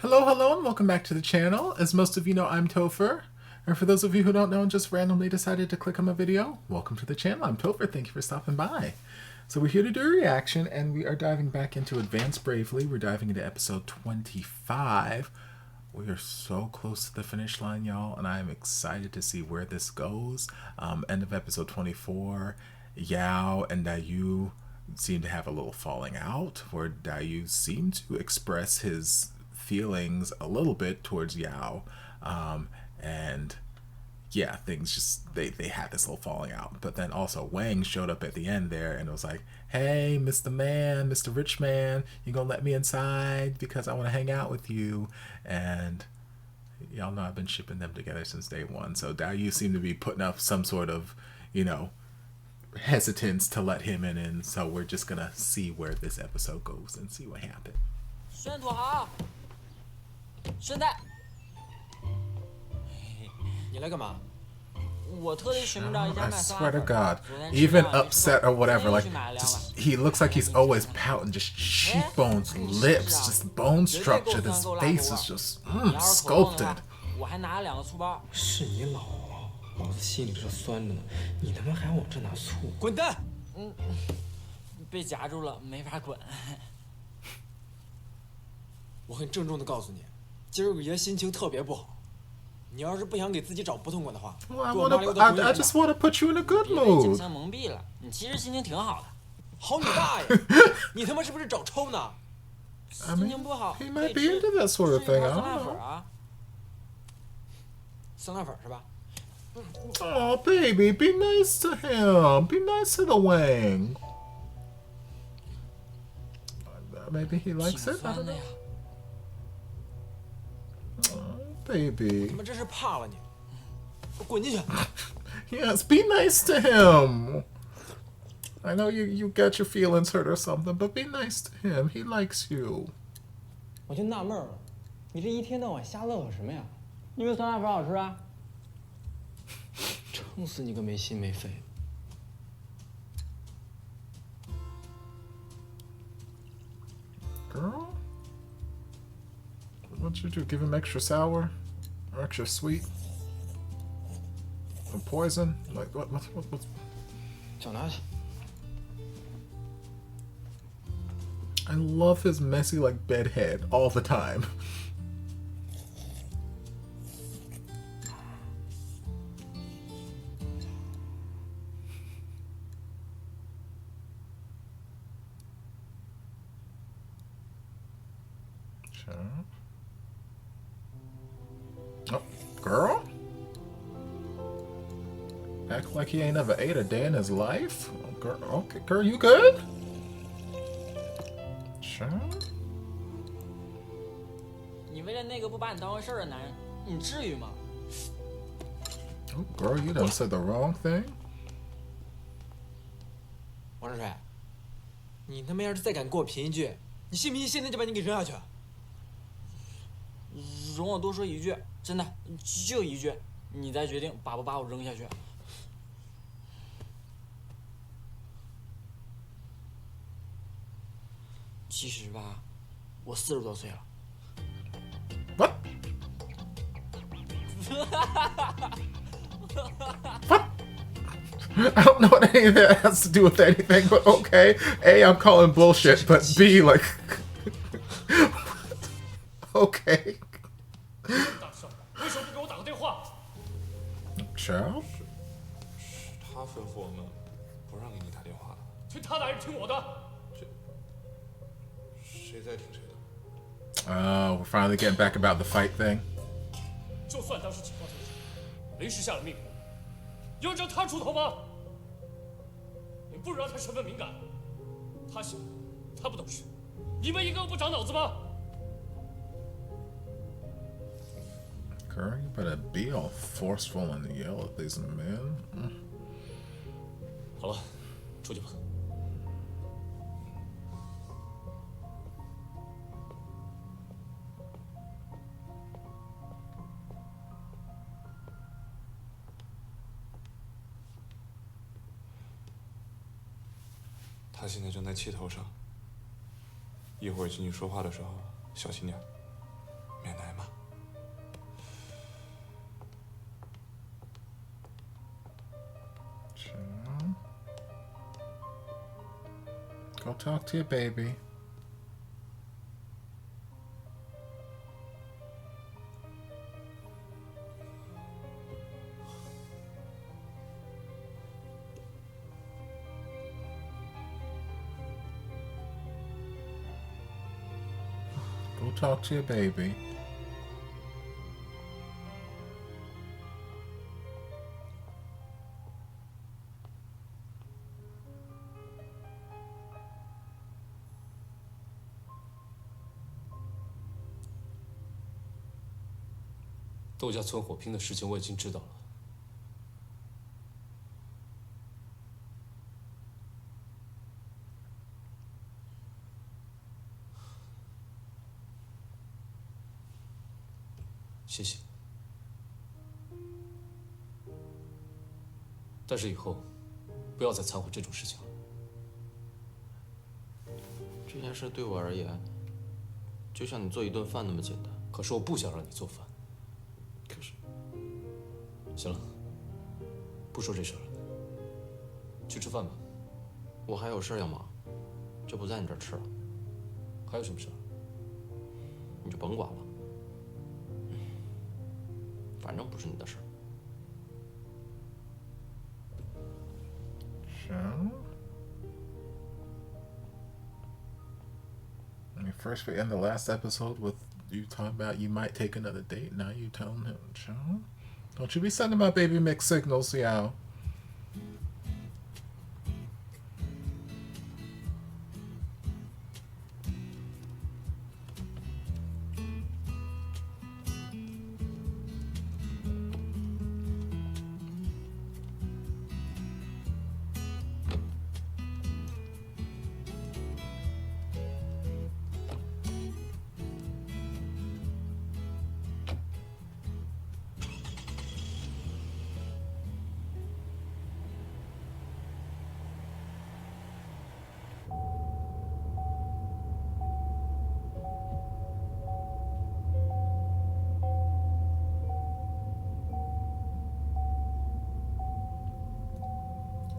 Hello, and welcome back to the channel. As most of you know, I'm Topher. And for those of you who don't know and just randomly decided to click on my video, welcome to the channel. I'm Topher. Thank you for stopping by. So we're here to do a reaction, and we are diving back into Advance Bravely. We're diving into episode 25. We are so close to the finish line, y'all, and I am excited to see where this goes. End of episode 24, Yao and Dayu seem to have a little falling out, where Dayu seemed to express his feelings a little bit towards Yao, and yeah, things just they had this little falling out. But then also Wang showed up at the end there and was like, "Hey, Mr. Man, Mr. Rich Man, you gonna let me inside because I want to hang out with you?" And y'all know I've been shipping them together since day one. So Dayu seemed to be putting up some sort of, hesitance to let him in, and so we're just gonna see where this episode goes and see what happens. 顺带，你来干嘛？我特地寻不着一家 I 卖酸 swear to 辣粉 God, 昨天 even 吃了 upset or whatever, like, 去买了2 just, 碗。 he looks like he's always pouting, just cheekbones, lips, just bone structure. This face is just 你要是口痛的 sculpted. 话，我还拿了2个醋包。是你老了，老子心里这酸着呢，你他妈还往这拿醋？滚蛋！被夹住了，没法滚。我很郑重的告诉你，今儿个爷心情特别不好。你要是不想给自己找不痛快的话， I just want to put you in a good 别被景 mood. 象蒙蔽了，你其实心情挺好的。好你大爷！你他妈是不是找抽呢？ 心情不好， He 可 might 以 be 吃 into that sort of 吃一 thing. 盘 I 酸辣 don't 粉 know. 啊。酸辣粉是吧？ Oh, baby, be nice to him. Be nice to the Wang. Maybe he likes 挺 it. I 酸 don't 的 know. 呀。 Oh, baby. 他妈真是怕了你！滚进去！ Yes, be nice to him. I know you got your feelings hurt or something, but be nice to him. He likes you. 我就纳闷了，你这一天到晚瞎乐呵什么呀？因为酸辣粉好吃啊？撑死你个没心没肺！ Girl? What'd you do? Give him extra sour? Or extra sweet? Some poison? Like, what? 脚拿去！ I love his messy, like, bed head all the time. Oh, girl? Act like he ain't never ate a day in his life? Oh, girl, okay, girl, you good? Sure. 你为了那个不把你当回事儿的男人，你至于吗？ Oh, girl, you done said the wrong thing. 王志帅，你他妈要是再敢给我贫一句，你信不信现在就把你给扔下去？ 容我多说一句，真的就一句，你再决定把不把我扔下去。其实吧，我40多岁了。 What? What? I don't know what any of that has to do with anything, but okay. A, I'm calling bullshit, but B, like... okay. 大少，为什么不给我打个电话？ Child? 他吩咐我们不让给你打电话的。听他的还是听我的？谁在听谁的？ Oh, we're finally getting back about the fight thing. 就算当时情况成熟，临时下了命令，要让他出头吗？你不知道他身份敏感，他小，他不懂事，你们一个个不长脑子吗？ Girl, you better be all forceful and yell at these men. 好了，出去吧。他现在正在气头上，一会儿听你说话的时候小心点。talk to your baby. Go talk to your baby.窦家村火拼的事情我已经知道了。谢谢。但是以后不要再掺和这种事情了。这件事对我而言，就像你做一顿饭那么简单。可是我不想让你做饭。可是，行了，不说这事了，去吃饭吧。我还有事要忙，就不在你这儿吃了。还有什么事？你就甭管了，反正不是你的事。So, I mean, first we end the last episode with you talking about you might take another date. Now you telling him, Sean, don't you be sending my baby mixed signals, yo.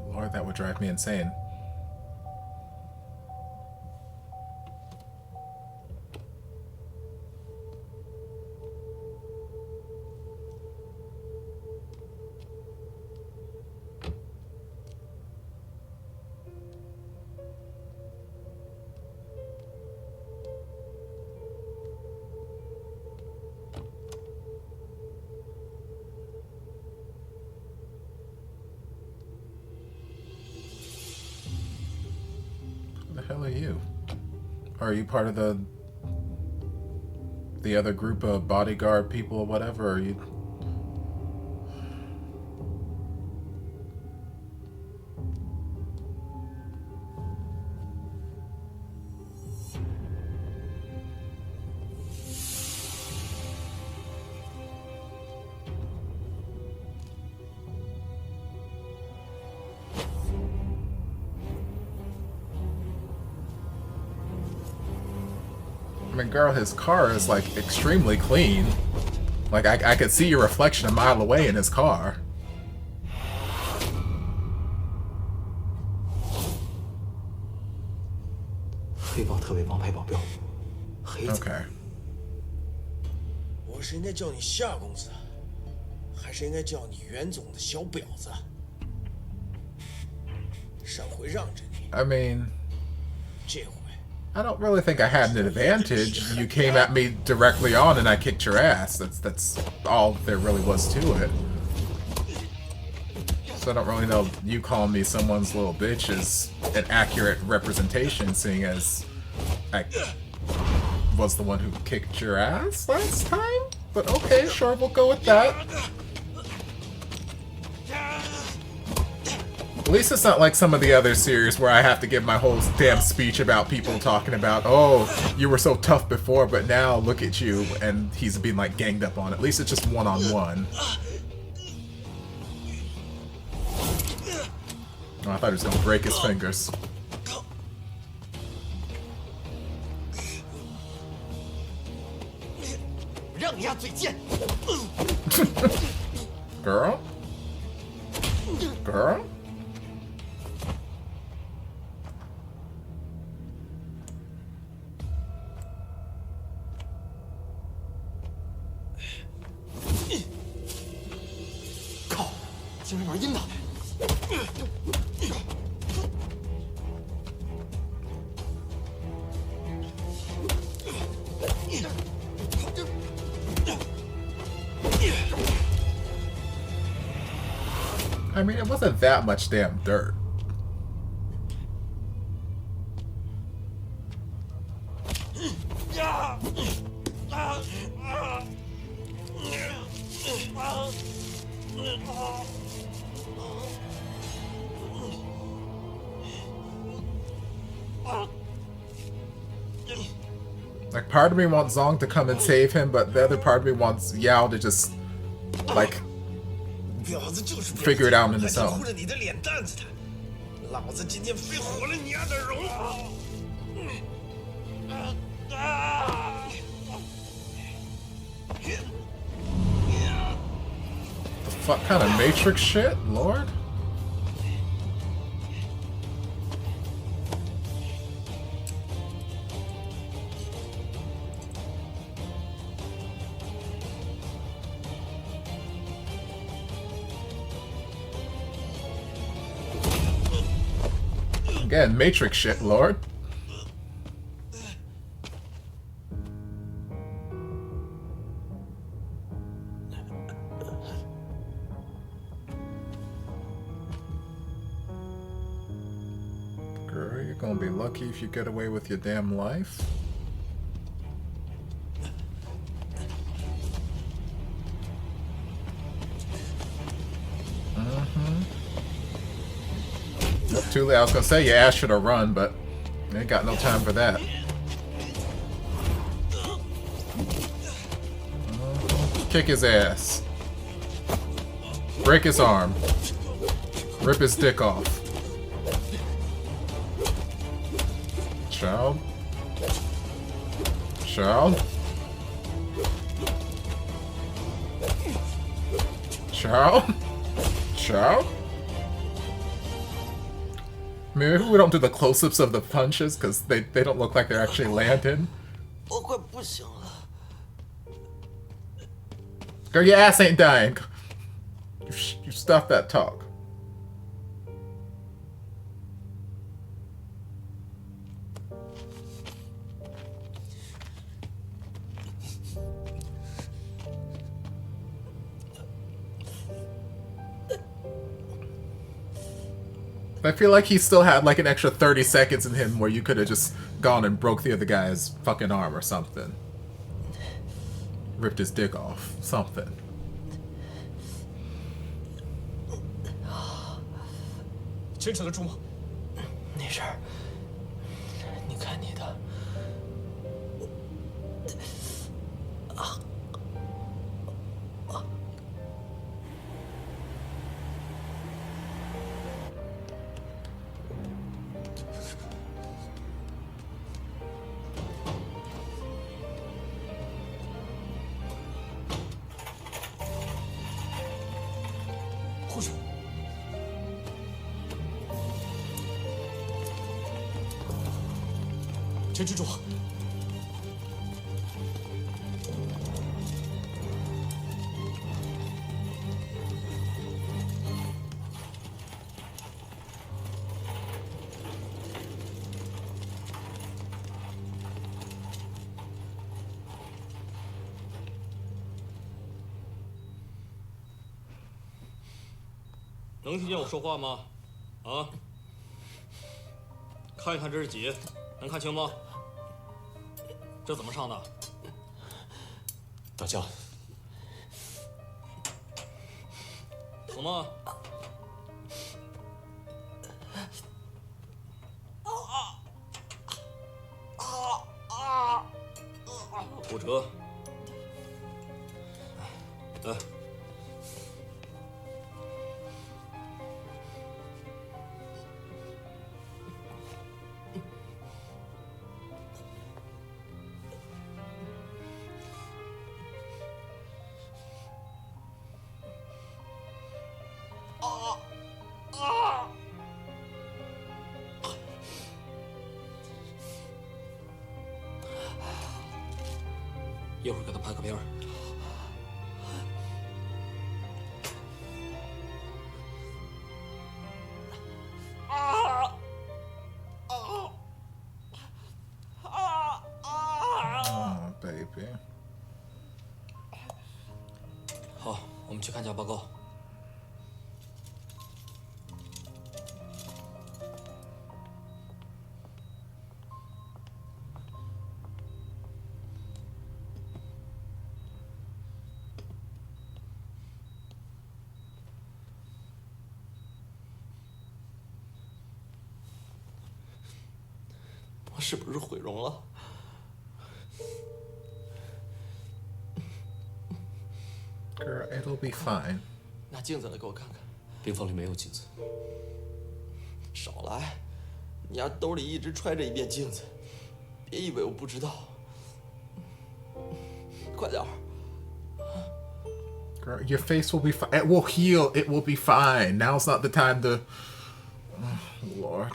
Lord, that would drive me insane. The hell are you? Are you part of the other group of bodyguard people or whatever? Are you? I mean, girl, his car is like extremely clean. Like I could see your reflection a mile away in his car. Okay. 我是应该叫你夏公子，还是应该叫你袁总的小婊子？上回让着你， I mean, 这回 I don't really think I had an advantage. You came at me directly on and I kicked your ass. That's all there really was to it. So I don't really know you calling me someone's little bitch is an accurate representation, seeing as I was the one who kicked your ass last time. But okay, sure, we'll go with that. At least it's not like some of the other series where I have to give my whole damn speech about people talking about, oh, you were so tough before, but now look at you, and he's being like ganged up on. At least it's just one-on-one. Oh, I thought he was gonna break his fingers. Girl? Girl? 精神玩阴的。I mean, it wasn't that much damn dirt. Like, part of me wants Zong to come and save him, but the other part of me wants Yao to just, like, figure it out on his own. The fuck kind of Matrix shit, Lord? Again, Matrix shit, Lord. Girl, you're gonna be lucky if you get away with your damn life. Too late. I was gonna say your ass should have run, but I ain't got no time for that. Kick his ass. Break his arm. Rip his dick off. Child. Child. Child. Child. Maybe we don't do the close-ups of the punches because they don't look like they're actually landing. Girl, your ass ain't dying. You stop that talk. I feel like he still had like an extra 30 seconds in him where you could have just gone and broke the other guy's fucking arm or something. Ripped his dick off. Something. Chen 撑得住吗？没事儿，你看你的。护士，全吃住。能听见我说话吗？啊？看一看这是几，能看清吗？这怎么上的？打架。疼吗？骨折。来。一会儿给他拍个片儿。baby. 好，我们去看一下报告。我是不是毁容了？ Girl, it'll be fine. 拿镜子来给我看看。病房里没有镜子。少来，你丫兜里一直揣着一面镜子，别以为我不知道。快点儿！ Girl, your face will be fine. It will heal. It will be fine. Now's not the time to... Oh, Lord.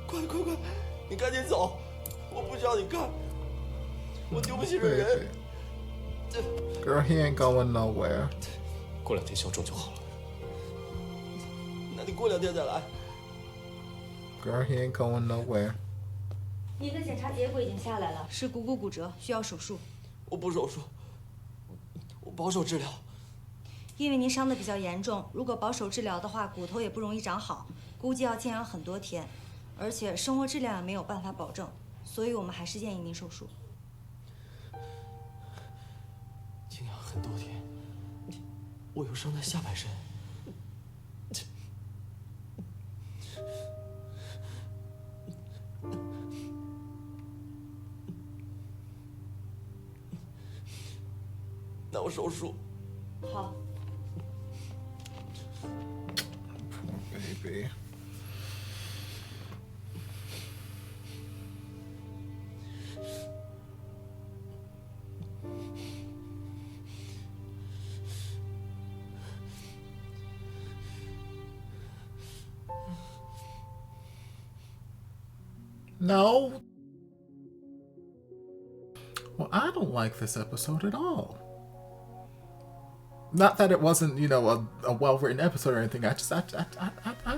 快，你赶紧走！我不需要你看，我丢不起这人。 Girl, he ain't going nowhere. 过2天消肿就好了。那你过2天再来。 Girl, he ain't going nowhere. 你的检查结果已经下来了，是股骨骨折，需要手术。我不手术，我保守治疗。因为您伤得比较严重，如果保守治疗的话，骨头也不容易长好，估计要静养很多天，而且生活质量也没有办法保证，所以我们还是建议您手术。静养很多天，我又伤在下半身。 那我手术。好。 Baby. No. Well, I don't like this episode at all. Not that it wasn't, you know, a well-written episode or anything. I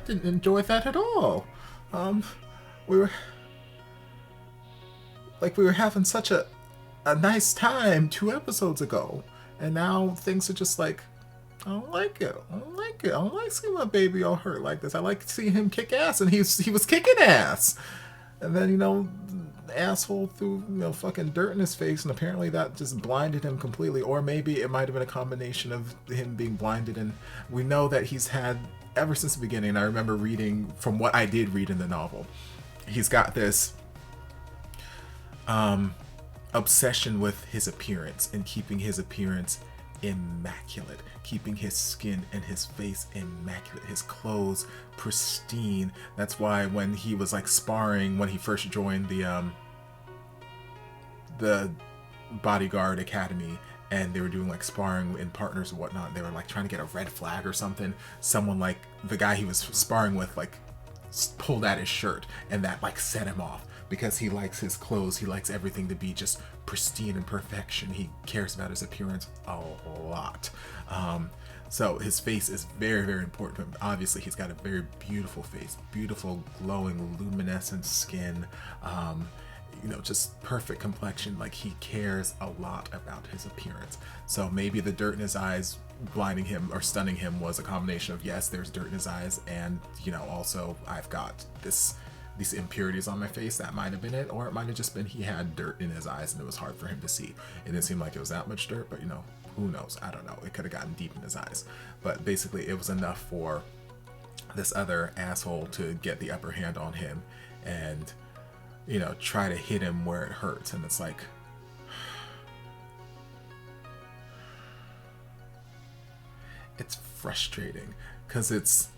didn't enjoy that at all. We were having such a nice time 2 episodes ago, and now things are just like, I don't like it. I don't like it. I don't like seeing my baby all hurt like this. I like seeing him kick ass, and he was kicking ass. And then, you know, the asshole threw, you know, fucking dirt in his face, and apparently that just blinded him completely. Or maybe it might have been a combination of him being blinded, and we know that he's had, ever since the beginning, I remember reading, from what I did read in the novel, he's got this obsession with his appearance and keeping his appearance immaculate, keeping his skin and his face immaculate, his clothes pristine. That's why when he was like sparring, when he first joined the bodyguard academy, and they were doing like sparring in partners and whatnot, they were like trying to get a red flag or something, someone like the guy he was sparring with like pulled at his shirt, and that like set him off. Because he likes his clothes, he likes everything to be just pristine and perfection. He cares about his appearance a lot. So his face is very, very important to him. Obviously, he's got a very beautiful face, beautiful, glowing, luminescent skin, you know, just perfect complexion. Like, he cares a lot about his appearance. So maybe the dirt in his eyes blinding him or stunning him was a combination of, yes, there's dirt in his eyes, and, you know, also I've got these impurities on my face. That might have been it, or it might have just been he had dirt in his eyes and it was hard for him to see. It didn't seem like it was that much dirt, but, you know, who knows? I don't know. It could have gotten deep in his eyes, but basically it was enough for this other asshole to get the upper hand on him and, you know, try to hit him where it hurts. And it's like, it's frustrating because it's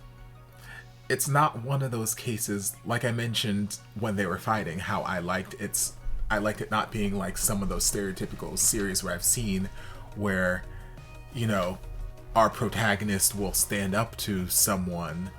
not one of those cases, like I mentioned when they were fighting, how I liked it not being like some of those stereotypical series where I've seen where you know, our protagonist will stand up to someone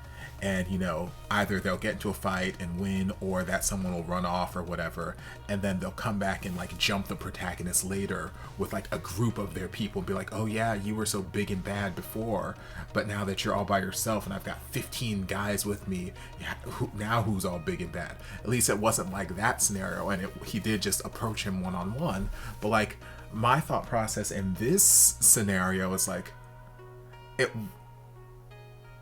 and, you know, either they'll get into a fight and win, or that someone will run off or whatever, and then they'll come back and like jump the protagonist later with like a group of their people, be like, oh yeah, you were so big and bad before, but now that you're all by yourself and I've got 15 guys with me, yeah, now who's all big and bad? At least it wasn't like that scenario, and he did just approach him one-on-one. But like, my thought process in this scenario is like,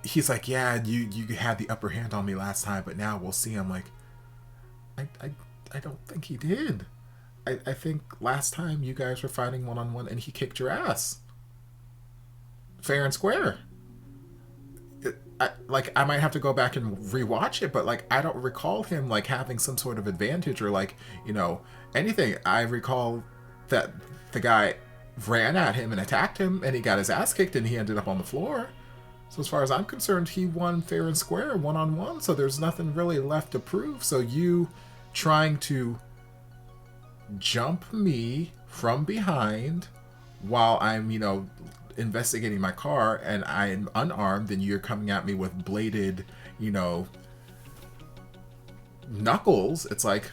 he's like, yeah, you had the upper hand on me last time, but now we'll see. I'm like, I don't think he did. I think last time you guys were fighting one-on-one and he kicked your ass. Fair and square. I might have to go back and rewatch it, but like, I don't recall him like having some sort of advantage or like, you know, anything. I recall that the guy ran at him and attacked him and he got his ass kicked and he ended up on the floor. So as far as I'm concerned, he won fair and square, one-on-one, so there's nothing really left to prove. So you trying to jump me from behind while I'm, you know, investigating my car and I'm unarmed, and you're coming at me with bladed, you know, knuckles. It's like,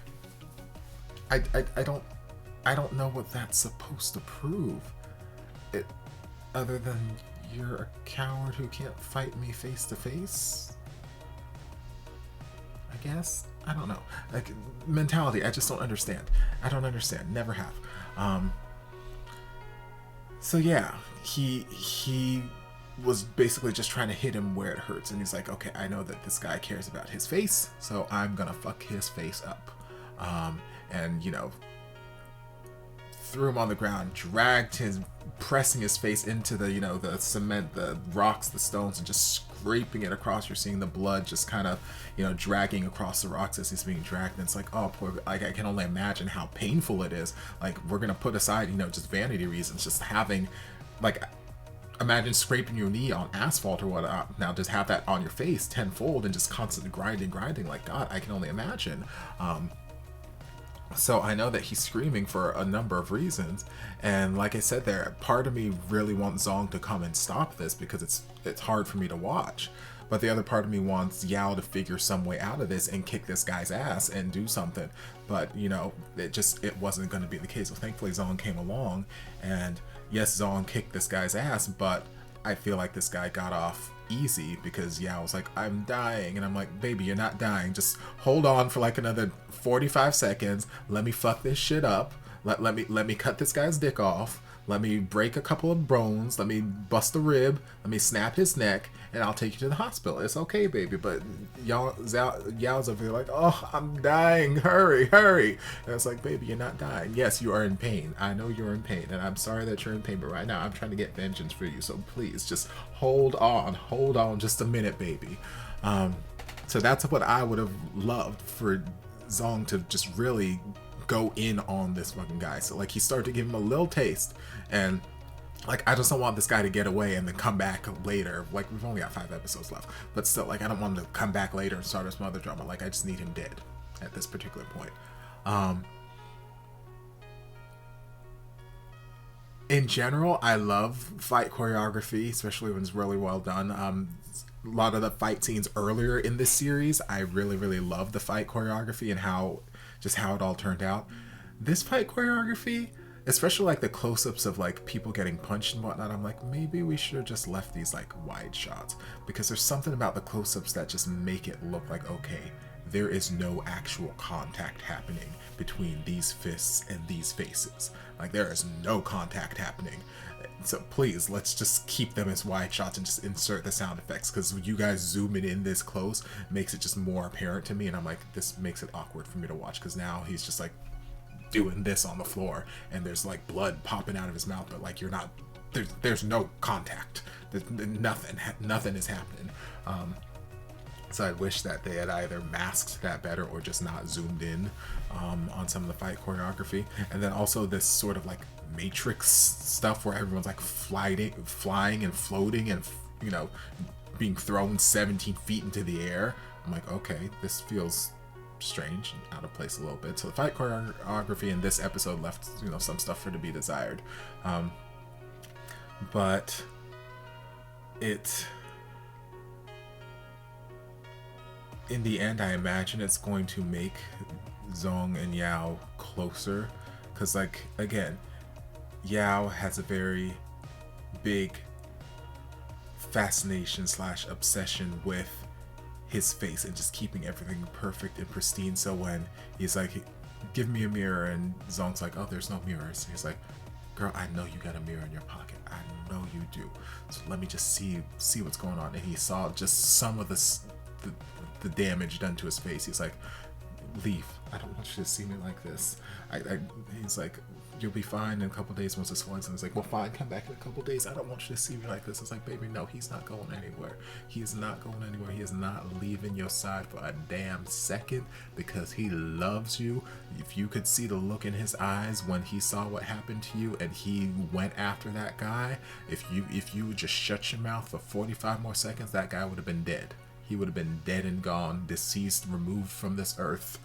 I don't know what that's supposed to prove. It, other than you're a coward who can't fight me face to face, I guess. I don't know. Like, mentality, I just don't understand. I don't understand. Never have. So yeah, he was basically just trying to hit him where it hurts, and he's like, okay, I know that this guy cares about his face, so I'm gonna fuck his face up. And, you know, threw him on the ground, pressing his face into the, you know, the cement, the rocks, the stones, and just scraping it across. You're seeing the blood just kind of, you know, dragging across the rocks as he's being dragged. And it's like, oh, poor, like, I can only imagine how painful it is. Like, we're gonna put aside, you know, just vanity reasons, just having, like, imagine scraping your knee on asphalt or whatnot. Now just have that on your face tenfold and just constantly grinding. Like, God, I can only imagine. So I know that he's screaming for a number of reasons, and like I said there, part of me really wants Zong to come and stop this because it's hard for me to watch, but the other part of me wants Yao to figure some way out of this and kick this guy's ass and do something. But, you know, it wasn't going to be the case. So thankfully Zong came along, and yes, Zong kicked this guy's ass, but I feel like this guy got off easy because Yao was like, I'm dying, and I'm like, baby, you're not dying, just hold on for like another 45 seconds, let me fuck this shit up, let me cut this guy's dick off, let me break a couple of bones, let me bust a rib, let me snap his neck, and I'll take you to the hospital. It's okay, baby. But Yao's over here like, oh, I'm dying, hurry. And it's like, baby, you're not dying. Yes, you are in pain. I know you're in pain, and I'm sorry that you're in pain, but right now I'm trying to get vengeance for you. So please, just hold on just a minute, baby. So that's what I would have loved for Zong to just really go in on this fucking guy. So like, he started to give him a little taste, and like, I just don't want this guy to get away and then come back later. Like, we've only got 5 episodes left, but still, like, I don't want him to come back later and start some other drama. Like, I just need him dead at this particular point. In general, I love fight choreography, especially when it's really well done. A lot of the fight scenes earlier in this series, I really love the fight choreography and how it all turned out. This fight choreography, especially like the close-ups of like people getting punched and whatnot, I'm like, maybe we should have just left these like wide shots, because there's something about the close-ups that just make it look like, okay, there is no actual contact happening between these fists and these faces. Like, there is no contact happening. So please, let's just keep them as wide shots and just insert the sound effects, because when you guys zoom it in this close, makes it just more apparent to me, and I'm like, this makes it awkward for me to watch, because now he's just like doing this on the floor and there's like blood popping out of his mouth, but like, you're not, there's no contact, there's nothing is happening. So I wish that they had either masked that better or just not zoomed in on some of the fight choreography. And then also this sort of like Matrix stuff where everyone's like flying and floating and, you know, being thrown 17 feet into the air. I'm like, okay, this feels strange and out of place a little bit. So the fight choreography in this episode left, you know, some stuff for to be desired. but it, in the end, I imagine it's going to make Zong and Yao closer, because, like, again, Yao has a very big fascination / obsession with his face and just keeping everything perfect and pristine. So when he's like, give me a mirror, and Zong's like, oh, there's no mirrors, he's like, girl, I know you got a mirror in your pocket, I know you do, so let me just see what's going on. And he saw just some of the damage done to his face. He's like, leave, I don't want you to see me like this. He's like, you'll be fine in a couple days once this floods. And he's like, well, fine, come back in a couple days. I don't want you to see me like this. It's like, baby, no, he's not going anywhere. He is not going anywhere. He is not leaving your side for a damn second, because he loves you. If you could see the look in his eyes when he saw what happened to you and he went after that guy, if you would just shut your mouth for 45 more seconds, that guy would have been dead. He would have been dead and gone, deceased, removed from this earth.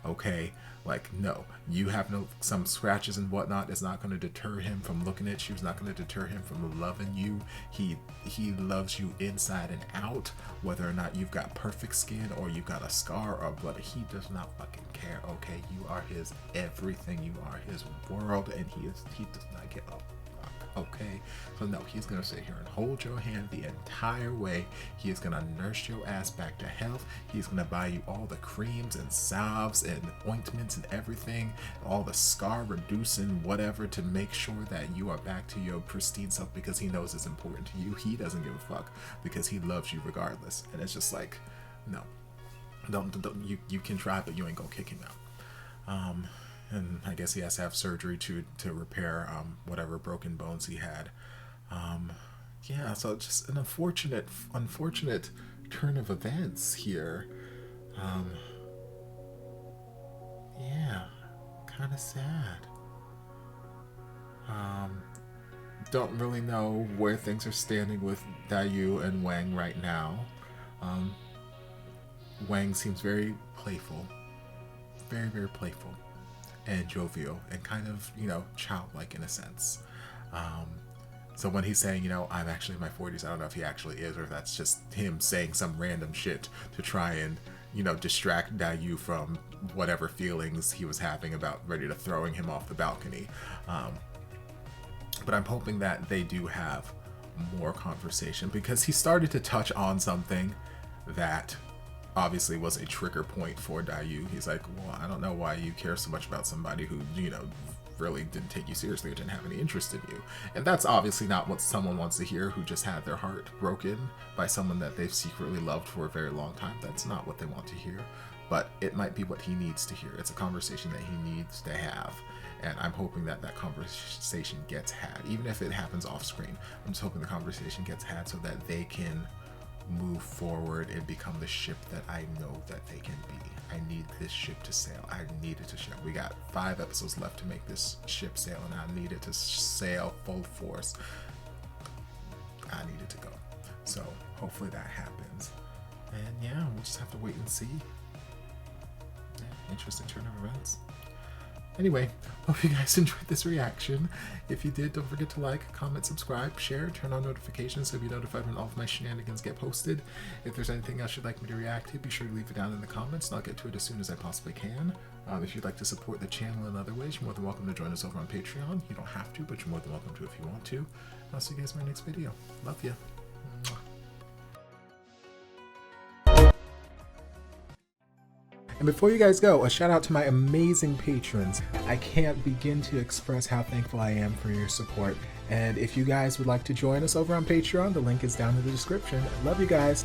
Okay, like, no, you have some scratches and whatnot. It's not going to deter him from looking at you. It's not going to deter him from loving you. He loves you inside and out, whether or not you've got perfect skin or you've got a scar or blood. He does not fucking care. Okay, you are his everything. You are his world, and he does not get up. Okay, so no, he's gonna sit here and hold your hand the entire way. He is gonna nurse your ass back to health. He's gonna buy you all the creams and salves and ointments and everything, all the scar reducing whatever, to make sure that you are back to your pristine self, because he knows it's important to you. He doesn't give a fuck, because he loves you regardless. And it's just like, no, don't you can try, but you ain't gonna kick him out. And I guess he has to have surgery to repair whatever broken bones he had. Yeah, so just an unfortunate turn of events here. Yeah, kind of sad. Don't really know where things are standing with Dayu and Wang right now. Wang seems very playful, very, very playful and jovial and kind of, childlike in a sense. So when he's saying, I'm actually in my 40s, I don't know if he actually is, or if that's just him saying some random shit to try and, distract Dayu from whatever feelings he was having about ready to throwing him off the balcony. But I'm hoping that they do have more conversation, because he started to touch on something that obviously was a trigger point for Dayu. He's like, well, I don't know why you care so much about somebody who, really didn't take you seriously or didn't have any interest in you. And that's obviously not what someone wants to hear, who just had their heart broken by someone that they've secretly loved for a very long time. That's not what they want to hear, but it might be what he needs to hear. It's a conversation that he needs to have. And I'm hoping that conversation gets had, even if it happens off screen. I'm just hoping the conversation gets had so that they can move forward and become the ship that I know that they can be. I need this ship to sail. I need it to sail. We got 5 episodes left to make this ship sail, and I need it to sail full force. I need it to go. So hopefully that happens. And yeah, we'll just have to wait and see. Yeah, interesting turn of events. Anyway, hope you guys enjoyed this reaction. If you did, don't forget to like, comment, subscribe, share, turn on notifications so you'll be notified when all of my shenanigans get posted. If there's anything else you'd like me to react to, be sure to leave it down in the comments and I'll get to it as soon as I possibly can. If you'd like to support the channel in other ways, you're more than welcome to join us over on Patreon. You don't have to, but you're more than welcome to if you want to. I'll see you guys in my next video. Love ya. Mwah. And before you guys go, a shout out to my amazing patrons. I can't begin to express how thankful I am for your support. And if you guys would like to join us over on Patreon, the link is down in the description. Love you guys.